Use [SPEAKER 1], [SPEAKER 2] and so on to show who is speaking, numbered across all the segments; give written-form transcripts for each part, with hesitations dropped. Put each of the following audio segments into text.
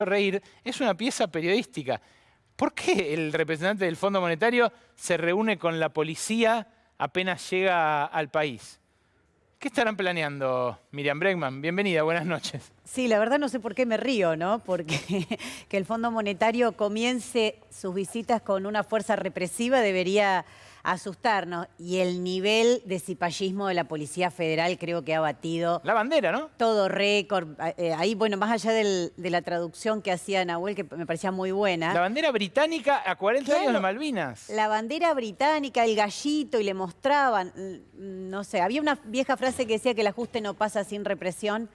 [SPEAKER 1] reír, es una pieza periodística. ¿Por qué el representante del Fondo Monetario se reúne con la policía apenas llega al país? ¿Qué estarán planeando, Miriam Bregman? Bienvenida, buenas noches.
[SPEAKER 2] Sí, la verdad no sé por qué me río, ¿no? Porque que el Fondo Monetario comience sus visitas con una fuerza represiva debería asustarnos. Y el nivel de cipallismo de la Policía Federal creo que ha batido
[SPEAKER 1] La bandera, ¿no?
[SPEAKER 2] todo récord. Ahí, bueno, más allá de la traducción que hacía Nahuel, que me parecía muy buena.
[SPEAKER 1] La bandera británica a 40 años de Malvinas.
[SPEAKER 2] La bandera británica, el gallito, y le mostraban, no sé, había una vieja frase que decía que el ajuste no pasa sin represión.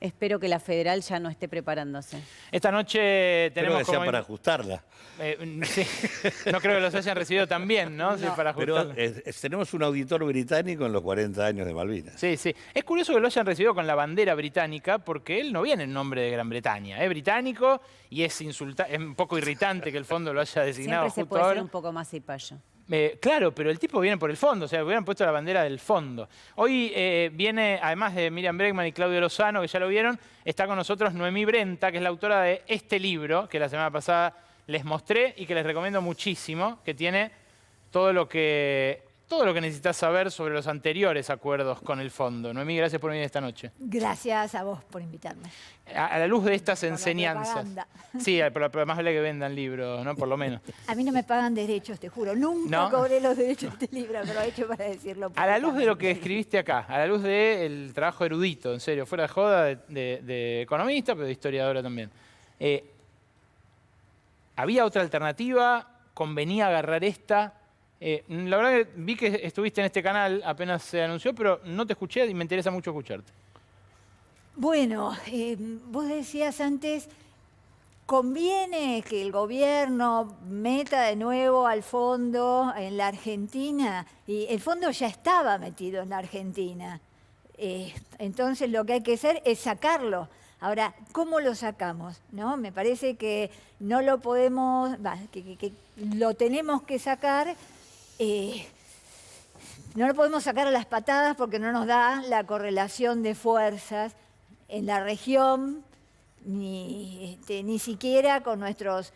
[SPEAKER 2] Espero que la federal ya no esté preparándose.
[SPEAKER 1] Esta noche tenemos
[SPEAKER 3] Creo que sea para ajustarla.
[SPEAKER 1] Sí, no creo que los hayan recibido tan bien, ¿no? Sí, para
[SPEAKER 3] Pero
[SPEAKER 1] ajustarla.
[SPEAKER 3] tenemos un auditor británico en los 40 años de Malvinas.
[SPEAKER 1] Sí, sí. Es curioso que lo hayan recibido con la bandera británica porque él no viene en nombre de Gran Bretaña. Es británico y es un poco irritante que el fondo lo haya designado
[SPEAKER 2] Siempre se
[SPEAKER 1] justo
[SPEAKER 2] puede
[SPEAKER 1] ahora.
[SPEAKER 2] ser un poco más cipayo.
[SPEAKER 1] Claro, pero el tipo viene por el fondo, o sea, hubieran puesto la bandera del fondo. Hoy viene, además de Miriam Bregman y Claudio Lozano, que ya lo vieron, está con nosotros Noemí Brenta, que es la autora de este libro, que la semana pasada les mostré y que les recomiendo muchísimo, que tiene todo lo que necesitas saber sobre los anteriores acuerdos con el fondo. Noemí, gracias por venir esta noche.
[SPEAKER 4] Gracias a vos por invitarme.
[SPEAKER 1] A la luz de estas
[SPEAKER 4] Por la
[SPEAKER 1] enseñanzas.
[SPEAKER 4] propaganda.
[SPEAKER 1] Sí, pero más vale que vendan libros, ¿no? Por lo menos.
[SPEAKER 4] A mí no me pagan derechos, te juro. Nunca
[SPEAKER 1] ¿No?
[SPEAKER 4] cobré los derechos de este libro, aprovecho para decirlo.
[SPEAKER 1] A la luz de lo que
[SPEAKER 4] públicamente.
[SPEAKER 1] escribiste acá, a la luz del trabajo erudito, en serio, fuera de joda, de economista, pero de historiadora también. ¿Había otra alternativa? ¿Convenía agarrar esta? La verdad que vi que estuviste en este canal apenas se anunció, pero no te escuché y me interesa mucho escucharte.
[SPEAKER 4] Bueno, vos decías antes, ¿conviene que el gobierno meta de nuevo al fondo en la Argentina? Y el fondo ya estaba metido en la Argentina. Entonces lo que hay que hacer es sacarlo. Ahora, ¿cómo lo sacamos? ¿No? Me parece que no lo podemos, que lo tenemos que sacar. No lo podemos sacar a las patadas porque no nos da la correlación de fuerzas en la región, ni siquiera con nuestros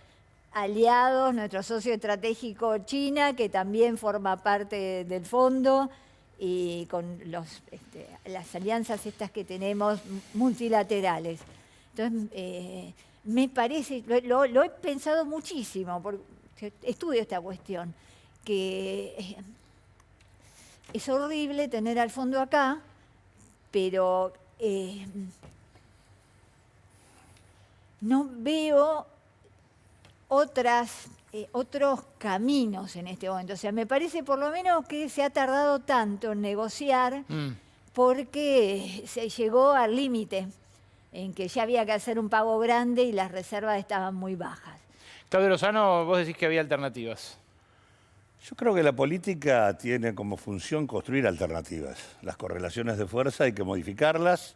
[SPEAKER 4] aliados, nuestro socio estratégico China, que también forma parte del fondo, y con las alianzas estas que tenemos multilaterales. Entonces, me parece, lo he pensado muchísimo, porque estudio esta cuestión, que es horrible tener al fondo acá, pero no veo otros caminos en este momento. O sea, me parece por lo menos que se ha tardado tanto en negociar porque se llegó al límite en que ya había que hacer un pago grande y las reservas estaban muy bajas.
[SPEAKER 1] Claudio Lozano, vos decís que había alternativas.
[SPEAKER 3] Yo creo que la política tiene como función construir alternativas. Las correlaciones de fuerza hay que modificarlas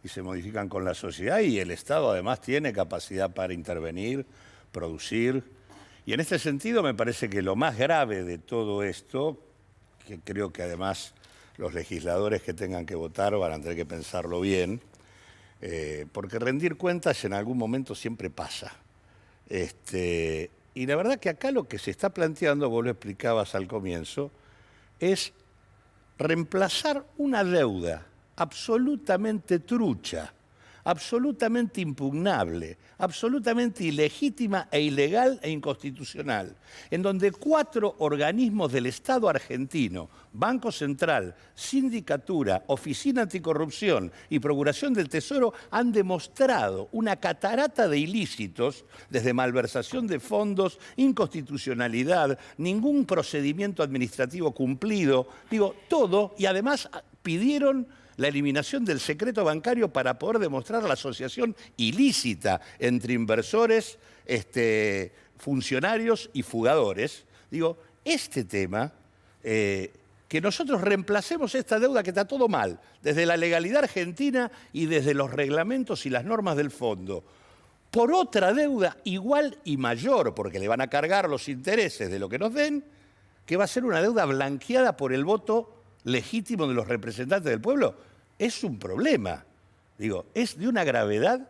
[SPEAKER 3] y se modifican con la sociedad y el Estado además tiene capacidad para intervenir, producir. Y en este sentido me parece que lo más grave de todo esto, que creo que además los legisladores que tengan que votar van a tener que pensarlo bien, porque rendir cuentas en algún momento siempre pasa. Y la verdad que acá lo que se está planteando, vos lo explicabas al comienzo, es reemplazar una deuda absolutamente trucha, absolutamente impugnable, absolutamente ilegítima e ilegal e inconstitucional, en donde 4 organismos del Estado argentino, Banco Central, Sindicatura, Oficina Anticorrupción y Procuración del Tesoro, han demostrado una catarata de ilícitos, desde malversación de fondos, inconstitucionalidad, ningún procedimiento administrativo cumplido, digo, todo, y además pidieron la eliminación del secreto bancario para poder demostrar la asociación ilícita entre inversores, funcionarios y fugadores. Digo, este tema, que nosotros reemplacemos esta deuda que está todo mal, desde la legalidad argentina y desde los reglamentos y las normas del fondo, por otra deuda igual y mayor, porque le van a cargar los intereses de lo que nos den, que va a ser una deuda blanqueada por el voto legítimo de los representantes del pueblo, es un problema. Digo, es de una gravedad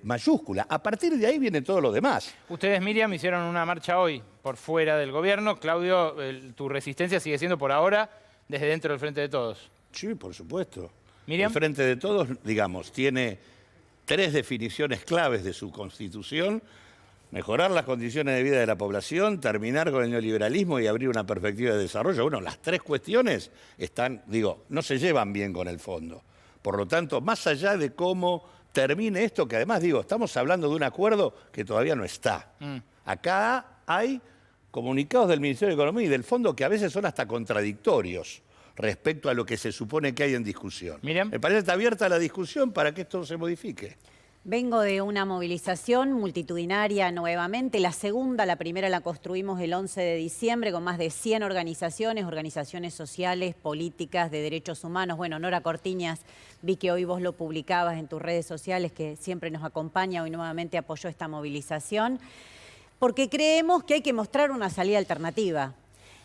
[SPEAKER 3] mayúscula. A partir de ahí viene todo lo demás.
[SPEAKER 1] Ustedes, Miriam, hicieron una marcha hoy por fuera del gobierno. Claudio, tu resistencia sigue siendo por ahora desde dentro del Frente de Todos.
[SPEAKER 3] Sí, por supuesto.
[SPEAKER 1] Miriam.
[SPEAKER 3] El Frente de Todos, digamos, tiene 3 definiciones claves de su constitución: mejorar las condiciones de vida de la población, terminar con el neoliberalismo y abrir una perspectiva de desarrollo. Bueno, las 3 cuestiones están, no se llevan bien con el fondo. Por lo tanto, más allá de cómo termine esto, que además, estamos hablando de un acuerdo que todavía no está. Acá hay comunicados del Ministerio de Economía y del Fondo que a veces son hasta contradictorios respecto a lo que se supone que hay en discusión.
[SPEAKER 1] Miriam.
[SPEAKER 3] Me parece que está abierta la discusión para que esto se modifique.
[SPEAKER 2] Vengo de una movilización multitudinaria nuevamente, la segunda, la primera la construimos el 11 de diciembre con más de 100 organizaciones sociales, políticas, de derechos humanos. Bueno, Nora Cortiñas, vi que hoy vos lo publicabas en tus redes sociales, que siempre nos acompaña, hoy nuevamente apoyó esta movilización, porque creemos que hay que mostrar una salida alternativa.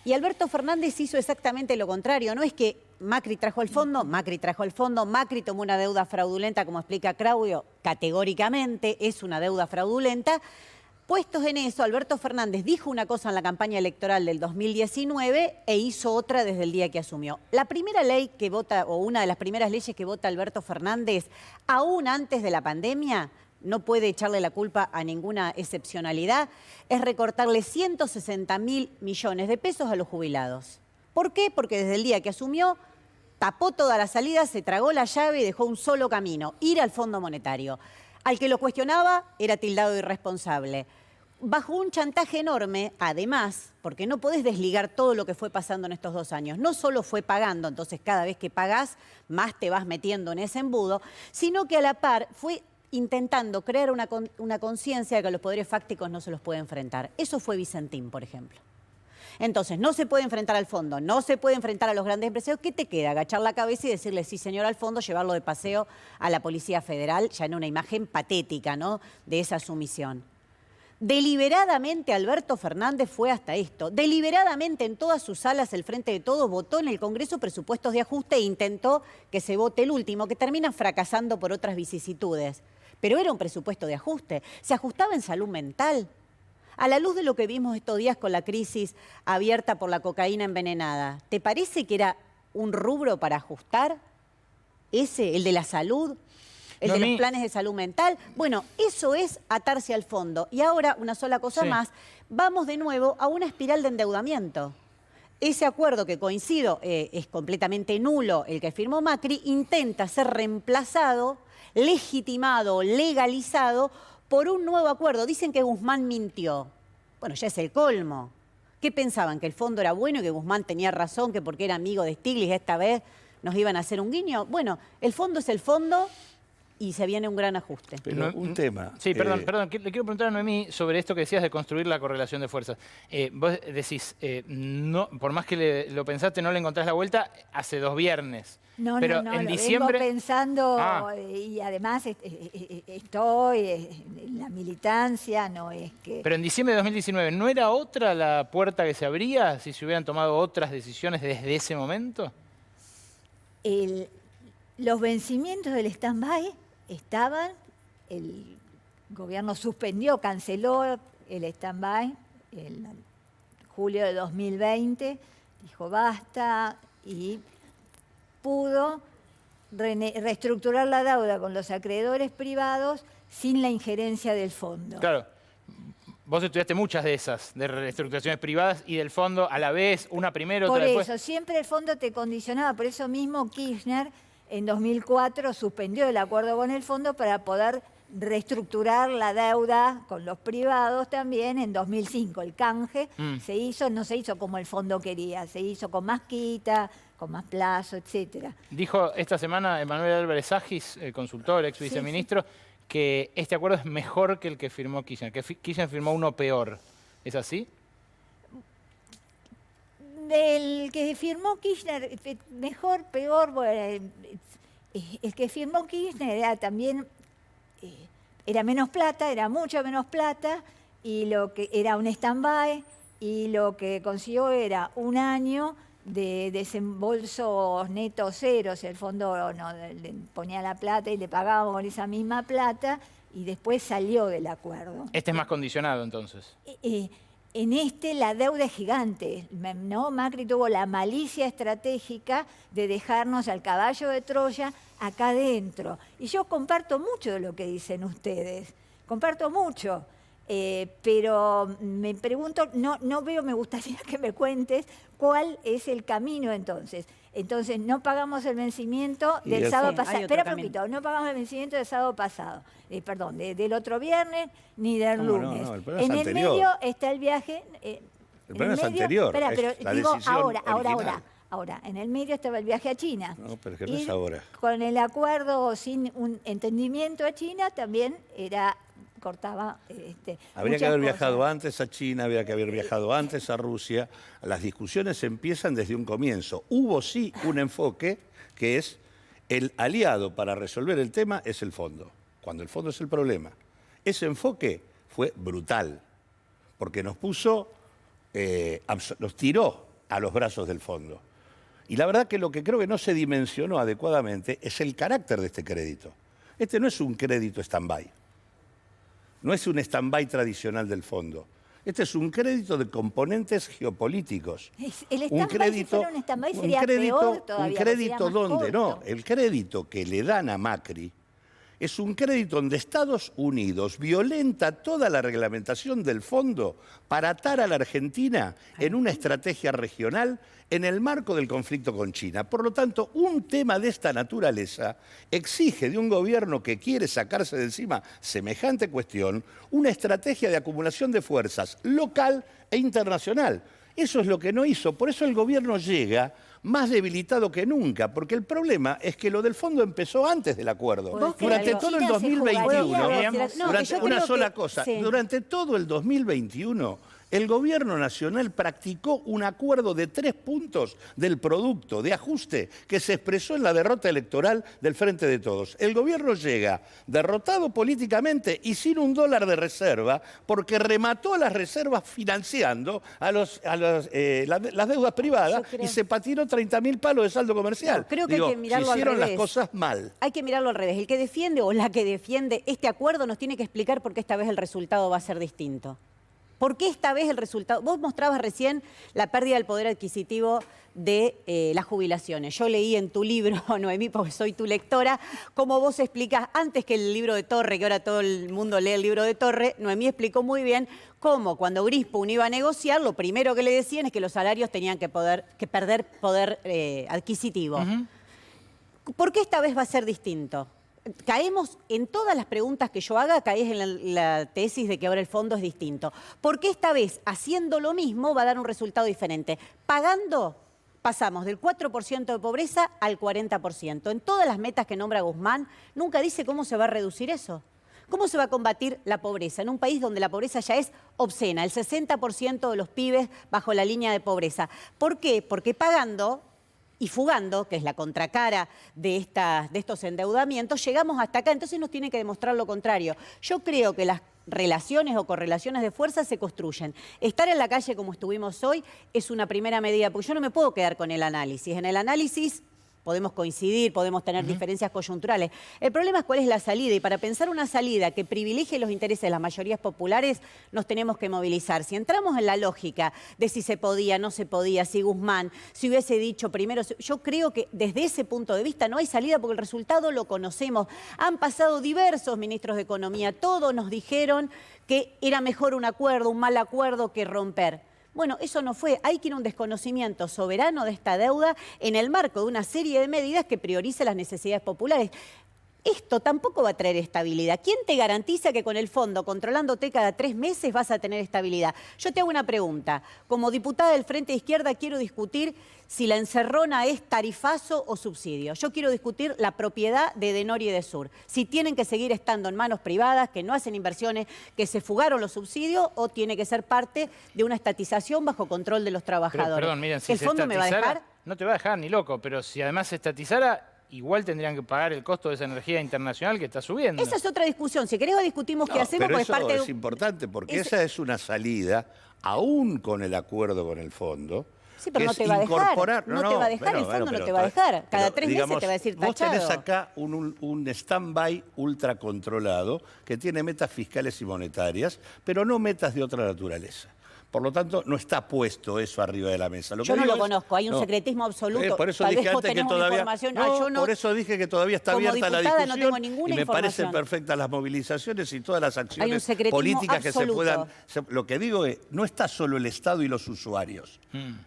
[SPEAKER 2] Y Alberto Fernández hizo exactamente lo contrario. No es que Macri trajo el fondo, Macri tomó una deuda fraudulenta, como explica Claudio, categóricamente es una deuda fraudulenta. Puestos en eso, Alberto Fernández dijo una cosa en la campaña electoral del 2019 e hizo otra desde el día que asumió. La primera ley que vota, o una de las primeras leyes que vota Alberto Fernández, aún antes de la pandemia, no puede echarle la culpa a ninguna excepcionalidad, es recortarle 160.000 millones de pesos a los jubilados. ¿Por qué? Porque desde el día que asumió, tapó toda la salida, se tragó la llave y dejó un solo camino: ir al Fondo Monetario. Al que lo cuestionaba era tildado de irresponsable. Bajo un chantaje enorme, además, porque no podés desligar todo lo que fue pasando en estos 2 años. No solo fue pagando, entonces cada vez que pagás, más te vas metiendo en ese embudo, sino que a la par fue intentando crear una conciencia de que a los poderes fácticos no se los puede enfrentar. Eso fue Vicentín, por ejemplo. Entonces, no se puede enfrentar al fondo, no se puede enfrentar a los grandes empresarios. ¿Qué te queda? Agachar la cabeza y decirle sí, señor, al fondo, llevarlo de paseo a la Policía Federal, ya en una imagen patética, ¿no?, de esa sumisión. Deliberadamente Alberto Fernández fue hasta esto. Deliberadamente en todas sus salas el Frente de Todos votó en el Congreso presupuestos de ajuste e intentó que se vote el último, que termina fracasando por otras vicisitudes. Pero era un presupuesto de ajuste. Se ajustaba en salud mental. A la luz de lo que vimos estos días con la crisis abierta por la cocaína envenenada, ¿te parece que era un rubro para ajustar? ¿Ese, el de la salud? ¿El de los planes de salud mental? Bueno, eso es atarse al fondo. Y ahora, una sola cosa más, vamos de nuevo a una espiral de endeudamiento. Ese acuerdo, que coincido, es completamente nulo, el que firmó Macri, intenta ser reemplazado, legitimado, legalizado por un nuevo acuerdo. Dicen que Guzmán mintió. Bueno, ya es el colmo. ¿Qué pensaban? ¿Que el fondo era bueno y que Guzmán tenía razón, que porque era amigo de Stiglitz esta vez nos iban a hacer un guiño? Bueno, el fondo es el fondo y se viene un gran ajuste.
[SPEAKER 3] Pero un tema...
[SPEAKER 1] Sí, perdón. Le quiero preguntar a Noemí sobre esto que decías de construir la correlación de fuerzas. Vos decís, no, por más que lo pensaste, no le encontrás la vuelta hace 2 viernes.
[SPEAKER 4] No,
[SPEAKER 1] pero
[SPEAKER 4] no,
[SPEAKER 1] en
[SPEAKER 4] lo
[SPEAKER 1] diciembre...
[SPEAKER 4] vengo pensando y además estoy en la militancia, no es que...
[SPEAKER 1] Pero en diciembre de 2019, ¿no era otra la puerta que se abría si se hubieran tomado otras decisiones desde ese momento?
[SPEAKER 4] Los vencimientos del stand-by estaban, el gobierno suspendió, canceló el stand-by en julio de 2020, dijo basta y pudo reestructurar la deuda con los acreedores privados sin la injerencia del fondo.
[SPEAKER 1] Claro. Vos estudiaste muchas de esas, de reestructuraciones privadas y del fondo a la vez, una primero, otra después.
[SPEAKER 4] Por eso, siempre el fondo te condicionaba, por eso mismo Kirchner en 2004 suspendió el acuerdo con el fondo para poder reestructurar la deuda con los privados también en 2005. El canje se hizo, no se hizo como el fondo quería, se hizo con más quita, con más plazo, etcétera.
[SPEAKER 1] Dijo esta semana Emanuel Álvarez Agis, consultor, ex viceministro, que este acuerdo es mejor que el que firmó Kirchner, que Kirchner firmó uno peor. ¿Es así?
[SPEAKER 4] El que firmó Kirchner, mejor, peor, bueno, el que firmó Kirchner era también, era menos plata, era mucho menos plata, y lo que era un stand-by, y lo que consiguió era 1 año de desembolsos netos ceros. El fondo no, le ponía la plata y le pagábamos esa misma plata, y después salió del acuerdo.
[SPEAKER 1] Este es más condicionado, entonces.
[SPEAKER 4] En la deuda es gigante, ¿no? Macri tuvo la malicia estratégica de dejarnos al caballo de Troya acá adentro. Y yo comparto mucho de lo que dicen ustedes, comparto mucho. Pero me pregunto, no veo, me gustaría que me cuentes cuál es el camino entonces. Entonces, no pagamos el vencimiento del sábado pasado. Espera un poquito, no pagamos el vencimiento del sábado pasado. Perdón, del otro viernes ni del lunes.
[SPEAKER 3] No, el problema es
[SPEAKER 4] en el
[SPEAKER 3] anterior.
[SPEAKER 4] medio está el viaje.
[SPEAKER 3] El problema es anterior.
[SPEAKER 4] Espera, pero
[SPEAKER 3] la
[SPEAKER 4] digo
[SPEAKER 3] decisión original.
[SPEAKER 4] ahora. En el medio estaba el viaje a China.
[SPEAKER 3] No, pero es que no es ahora.
[SPEAKER 4] Con el acuerdo sin un entendimiento a China también cortaba
[SPEAKER 3] habría que haber viajado antes a China, habría que haber viajado antes a Rusia. Las discusiones empiezan desde un comienzo. Hubo sí un enfoque que es el aliado para resolver el tema es el fondo, cuando el fondo es el problema. Ese enfoque fue brutal, porque nos tiró a los brazos del fondo. Y la verdad que lo que creo que no se dimensionó adecuadamente es el carácter de este crédito. Este no es un crédito stand-by. No es un stand-by tradicional del fondo. Este es un crédito de componentes geopolíticos.
[SPEAKER 4] El stand-by, si fuera un stand-by, sería peor todavía.
[SPEAKER 3] Un crédito donde,
[SPEAKER 4] corto.
[SPEAKER 3] no, el crédito que le dan a Macri es un crédito donde Estados Unidos violenta toda la reglamentación del fondo para atar a la Argentina en una estrategia regional en el marco del conflicto con China. Por lo tanto, un tema de esta naturaleza exige de un gobierno que quiere sacarse de encima semejante cuestión una estrategia de acumulación de fuerzas local e internacional. Eso es lo que no hizo. Por eso el gobierno llega más debilitado que nunca, porque el problema es que lo del fondo empezó antes del acuerdo. Durante todo el 2021, durante todo el 2021, el gobierno nacional practicó un acuerdo de 3 puntos del producto de ajuste que se expresó en la derrota electoral del Frente de Todos. El gobierno llega derrotado políticamente y sin $1 de reserva porque remató las reservas financiando a las deudas privadas y se patinó 30.000 palos de saldo comercial.
[SPEAKER 2] No, creo que hay que mirarlo al
[SPEAKER 3] hicieron
[SPEAKER 2] revés.
[SPEAKER 3] las cosas mal.
[SPEAKER 2] Hay que mirarlo al revés. El que defiende o la que defiende este acuerdo nos tiene que explicar por qué esta vez el resultado va a ser distinto. ¿Por qué esta vez el resultado? Vos mostrabas recién la pérdida del poder adquisitivo de las jubilaciones. Yo leí en tu libro, Noemí, porque soy tu lectora, cómo vos explicás, antes que el libro de Torre, que ahora todo el mundo lee el libro de Torre, Noemí explicó muy bien cómo cuando Grispun iba a negociar, lo primero que le decían es que los salarios tenían que perder poder adquisitivo. ¿Por qué esta vez va a ser distinto? Caemos en todas las preguntas que yo haga, caes en la tesis de que ahora el fondo es distinto. Porque esta vez, haciendo lo mismo, va a dar un resultado diferente. Pagando, pasamos del 4% de pobreza al 40%. En todas las metas que nombra Guzmán, nunca dice cómo se va a reducir eso. ¿Cómo se va a combatir la pobreza en un país donde la pobreza ya es obscena? El 60% de los pibes bajo la línea de pobreza. ¿Por qué? Porque pagando y fugando, que es la contracara de estos endeudamientos, llegamos hasta acá. Entonces nos tiene que demostrar lo contrario. Yo creo que las relaciones o correlaciones de fuerza se construyen. Estar en la calle como estuvimos hoy es una primera medida, porque yo no me puedo quedar con el análisis. En el análisis podemos coincidir, podemos tener diferencias coyunturales. El problema es cuál es la salida, y para pensar una salida que privilegie los intereses de las mayorías populares, nos tenemos que movilizar. Si entramos en la lógica de si se podía, no se podía, si Guzmán, si hubiese dicho primero, yo creo que desde ese punto de vista no hay salida porque el resultado lo conocemos. Han pasado diversos ministros de Economía, todos nos dijeron que era mejor un acuerdo, un mal acuerdo que romper. Bueno, eso no fue. Hay que ir a un desconocimiento soberano de esta deuda en el marco de una serie de medidas que priorice las necesidades populares. Esto tampoco va a traer estabilidad. ¿Quién te garantiza que con el fondo, controlándote cada 3 meses, vas a tener estabilidad? Yo te hago una pregunta. Como diputada del Frente de Izquierda quiero discutir si la encerrona es tarifazo o subsidio. Yo quiero discutir la propiedad de Edenor y Edesur. Si tienen que seguir estando en manos privadas, que no hacen inversiones, que se fugaron los subsidios, o tiene que ser parte de una estatización bajo control de los trabajadores.
[SPEAKER 1] Pero, perdón, miren, si
[SPEAKER 2] ¿El fondo me va a dejar?
[SPEAKER 1] No te va a dejar ni loco, pero si además se estatizara, igual tendrían que pagar el costo de esa energía internacional que está subiendo.
[SPEAKER 2] Esa es otra discusión. Si querés discutimos qué hacemos,
[SPEAKER 3] pero
[SPEAKER 2] porque
[SPEAKER 3] eso
[SPEAKER 2] es parte de...
[SPEAKER 3] es importante, porque esa es una salida, aún con el acuerdo con el fondo,
[SPEAKER 2] Sí, pero
[SPEAKER 3] que
[SPEAKER 2] no
[SPEAKER 3] es
[SPEAKER 2] te va a dejar.
[SPEAKER 3] incorporar...
[SPEAKER 2] No te va a dejar, el fondo no te va a dejar. Cada 3 meses te va a decir
[SPEAKER 3] Vos tenés
[SPEAKER 2] tachado.
[SPEAKER 3] acá un stand-by ultra controlado que tiene metas fiscales y monetarias, pero no metas de otra naturaleza. Por lo tanto, no está puesto eso arriba de la mesa.
[SPEAKER 2] Yo no lo conozco, hay un secretismo absoluto.
[SPEAKER 3] Por eso
[SPEAKER 2] Tal
[SPEAKER 3] dije
[SPEAKER 2] vez vos
[SPEAKER 3] antes que
[SPEAKER 2] tenés una
[SPEAKER 3] todavía...
[SPEAKER 2] información.
[SPEAKER 3] No,
[SPEAKER 2] yo no,
[SPEAKER 3] por eso dije que todavía está
[SPEAKER 2] como
[SPEAKER 3] abierta la
[SPEAKER 2] diputada
[SPEAKER 3] discusión.
[SPEAKER 2] no tengo ninguna
[SPEAKER 3] y me parecen
[SPEAKER 2] información.
[SPEAKER 3] perfectas las movilizaciones y todas las acciones
[SPEAKER 2] secretismo
[SPEAKER 3] políticas que se
[SPEAKER 2] absoluto.
[SPEAKER 3] puedan... Lo que digo es, no está solo el Estado y los usuarios.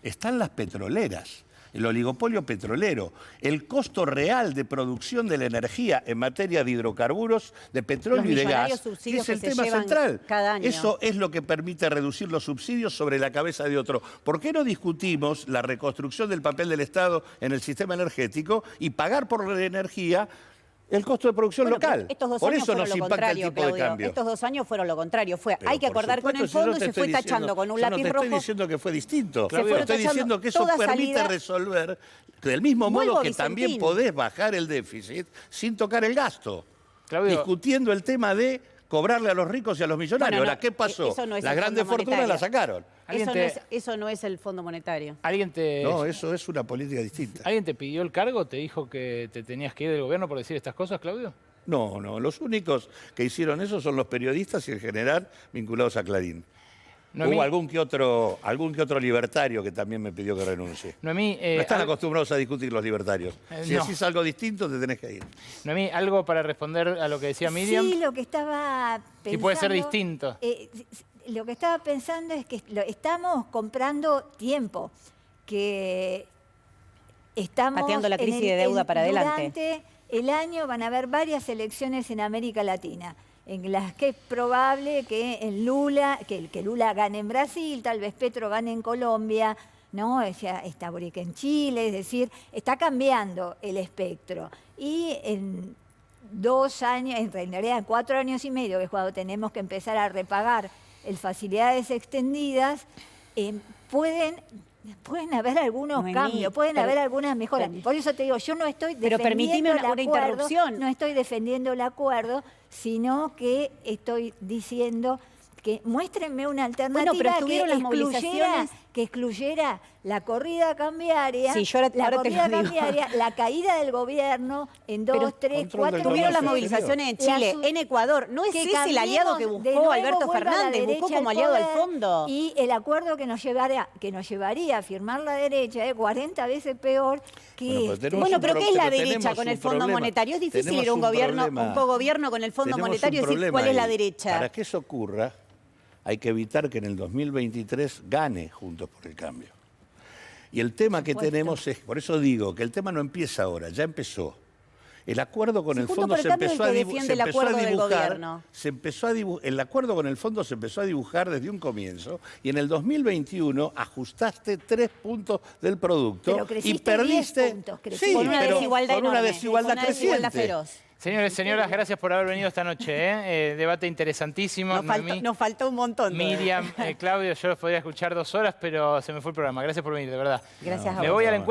[SPEAKER 3] Están las petroleras. El oligopolio petrolero, el costo real de producción de la energía en materia de hidrocarburos, de petróleo
[SPEAKER 2] Los
[SPEAKER 3] y de gas,
[SPEAKER 2] millonarios
[SPEAKER 3] que
[SPEAKER 2] subsidios
[SPEAKER 3] es el
[SPEAKER 2] que se
[SPEAKER 3] tema
[SPEAKER 2] llevan
[SPEAKER 3] central.
[SPEAKER 2] cada año.
[SPEAKER 3] Eso es lo que permite reducir los subsidios sobre la cabeza de otro. ¿Por qué no discutimos la reconstrucción del papel del Estado en el sistema energético y pagar por la energía el costo de producción local?
[SPEAKER 2] Estos 2
[SPEAKER 3] Por
[SPEAKER 2] años
[SPEAKER 3] eso
[SPEAKER 2] fueron
[SPEAKER 3] nos
[SPEAKER 2] lo
[SPEAKER 3] impacta el
[SPEAKER 2] contrario,
[SPEAKER 3] tipo de
[SPEAKER 2] Claudio.
[SPEAKER 3] cambio.
[SPEAKER 2] Estos 2 años fueron lo contrario.
[SPEAKER 3] Pero
[SPEAKER 2] Hay que
[SPEAKER 3] por
[SPEAKER 2] acordar con el
[SPEAKER 3] supuesto, si yo
[SPEAKER 2] fondo
[SPEAKER 3] no
[SPEAKER 2] y
[SPEAKER 3] te
[SPEAKER 2] se
[SPEAKER 3] estoy
[SPEAKER 2] fue
[SPEAKER 3] diciendo-
[SPEAKER 2] tachando con un
[SPEAKER 3] yo
[SPEAKER 2] lápiz
[SPEAKER 3] no te
[SPEAKER 2] rojo.
[SPEAKER 3] estoy diciendo que fue distinto.
[SPEAKER 2] Se fueron
[SPEAKER 3] Estoy
[SPEAKER 2] tachando
[SPEAKER 3] diciendo que eso
[SPEAKER 2] toda
[SPEAKER 3] permite
[SPEAKER 2] salida.
[SPEAKER 3] resolver del mismo
[SPEAKER 2] Vuelvo
[SPEAKER 3] modo
[SPEAKER 2] a
[SPEAKER 3] que también
[SPEAKER 2] Vicentín.
[SPEAKER 3] podés bajar el déficit sin tocar el gasto.
[SPEAKER 1] Claudio.
[SPEAKER 3] Discutiendo el tema de cobrarle a los ricos y a los millonarios.
[SPEAKER 2] Bueno, no,
[SPEAKER 3] Ahora, ¿qué pasó?
[SPEAKER 2] eso no es
[SPEAKER 3] Las
[SPEAKER 2] el
[SPEAKER 3] grandes
[SPEAKER 2] Fondo
[SPEAKER 3] fortunas
[SPEAKER 2] Monetario.
[SPEAKER 3] las sacaron.
[SPEAKER 2] Eso no es el Fondo Monetario.
[SPEAKER 1] ¿Alguien te,
[SPEAKER 3] No, eso es una política distinta.
[SPEAKER 1] ¿Alguien te pidió el cargo? ¿Te dijo que te tenías que ir del gobierno por decir estas cosas, Claudio?
[SPEAKER 3] No, los únicos que hicieron eso son los periodistas y en general vinculados a Clarín.
[SPEAKER 1] Noemí,
[SPEAKER 3] Hubo algún que otro libertario que también me pidió que renuncie.
[SPEAKER 1] Noemí,
[SPEAKER 3] No están
[SPEAKER 1] algo-
[SPEAKER 3] acostumbrados a discutir los libertarios. Si
[SPEAKER 1] no.
[SPEAKER 3] decís algo distinto, te tenés que ir.
[SPEAKER 1] Noemí, algo para responder a lo que decía Miriam.
[SPEAKER 4] Sí, lo que estaba pensando...
[SPEAKER 1] Sí, puede ser distinto.
[SPEAKER 4] Lo que estaba pensando es que estamos comprando tiempo, que estamos...
[SPEAKER 2] Pateando la crisis de deuda para adelante.
[SPEAKER 4] Durante el año van a haber varias elecciones en América Latina, en las que es probable que que Lula gane en Brasil, tal vez Petro gane en Colombia, ¿no? Está Boric en Chile, es decir, está cambiando el espectro. Y en 2 años, en realidad en 4 años y medio, que es cuando tenemos que empezar a repagar el facilidades extendidas, pueden haber algunos
[SPEAKER 2] Noemí,
[SPEAKER 4] cambios, pueden
[SPEAKER 2] pero-
[SPEAKER 4] haber algunas mejoras. Por eso te digo, yo no estoy
[SPEAKER 2] Pero permitime
[SPEAKER 4] defendiendo
[SPEAKER 2] una
[SPEAKER 4] el acuerdo,
[SPEAKER 2] interrupción.
[SPEAKER 4] no estoy defendiendo el acuerdo, sino que estoy diciendo que muéstrenme una alternativa
[SPEAKER 2] pero estuvieron las movilizaciones.
[SPEAKER 4] que excluyera la corrida cambiaria,
[SPEAKER 2] Sí, yo ahora te lo digo.
[SPEAKER 4] la caída del gobierno en
[SPEAKER 2] Pero
[SPEAKER 4] 2, 3,
[SPEAKER 3] control
[SPEAKER 4] 4
[SPEAKER 3] del
[SPEAKER 2] Tuvieron las
[SPEAKER 3] Comercio
[SPEAKER 2] movilizaciones en
[SPEAKER 4] La
[SPEAKER 2] Chile,
[SPEAKER 4] su-
[SPEAKER 2] en Ecuador. ¿No es
[SPEAKER 4] que
[SPEAKER 2] ese el aliado que
[SPEAKER 4] cambiemos, de
[SPEAKER 2] buscó
[SPEAKER 4] nuevo
[SPEAKER 2] Alberto
[SPEAKER 4] vuelva la
[SPEAKER 2] Fernández? Buscó
[SPEAKER 4] derecha
[SPEAKER 2] como
[SPEAKER 4] al
[SPEAKER 2] aliado al
[SPEAKER 4] poder,
[SPEAKER 2] fondo.
[SPEAKER 4] Y el acuerdo que nos llevaría a firmar la derecha es 40 veces peor que
[SPEAKER 3] Bueno, pero
[SPEAKER 2] Bueno, pero
[SPEAKER 3] tenemos un
[SPEAKER 2] ¿qué es la
[SPEAKER 3] pero
[SPEAKER 2] derecha
[SPEAKER 3] tenemos
[SPEAKER 2] con
[SPEAKER 3] un
[SPEAKER 2] el Fondo
[SPEAKER 3] problema.
[SPEAKER 2] Monetario? Es difícil
[SPEAKER 3] Tenemos
[SPEAKER 2] ir a un gobierno,
[SPEAKER 3] problema.
[SPEAKER 2] un cogobierno con el Fondo
[SPEAKER 3] Tenemos
[SPEAKER 2] Monetario y
[SPEAKER 3] un
[SPEAKER 2] decir
[SPEAKER 3] problema
[SPEAKER 2] cuál es la
[SPEAKER 3] ahí.
[SPEAKER 2] derecha.
[SPEAKER 3] Para que eso ocurra, hay que evitar que en el 2023 gane Juntos por el Cambio. Y el tema que tenemos es, por eso digo, que el tema no empieza ahora, ya empezó. El acuerdo con
[SPEAKER 2] Si
[SPEAKER 3] el
[SPEAKER 2] Juntos
[SPEAKER 3] fondo
[SPEAKER 2] por el
[SPEAKER 3] se
[SPEAKER 2] Cambio es
[SPEAKER 3] empezó
[SPEAKER 2] el
[SPEAKER 3] a
[SPEAKER 2] que
[SPEAKER 3] dibujar.
[SPEAKER 2] defiende el acuerdo del gobierno.
[SPEAKER 3] El acuerdo con el fondo se empezó a dibujar desde un comienzo y en el 2021 ajustaste 3 puntos del producto
[SPEAKER 4] Pero
[SPEAKER 3] y
[SPEAKER 4] creciste
[SPEAKER 3] perdiste
[SPEAKER 4] 10 puntos, creciste.
[SPEAKER 3] Sí,
[SPEAKER 2] Con una
[SPEAKER 3] pero
[SPEAKER 2] desigualdad
[SPEAKER 3] con una
[SPEAKER 2] enorme,
[SPEAKER 3] desigualdad
[SPEAKER 2] con una desigualdad
[SPEAKER 3] creciente.
[SPEAKER 2] feroz.
[SPEAKER 1] Señores, señoras, gracias por haber venido esta noche. Debate interesantísimo. Noemí,
[SPEAKER 2] Nos faltó un montón.
[SPEAKER 1] Miriam, Claudio, yo los podría escuchar 2 horas, pero se me fue el programa. Gracias por venir, de verdad.
[SPEAKER 2] Gracias a
[SPEAKER 1] Me
[SPEAKER 2] vos.
[SPEAKER 1] voy al encuentro.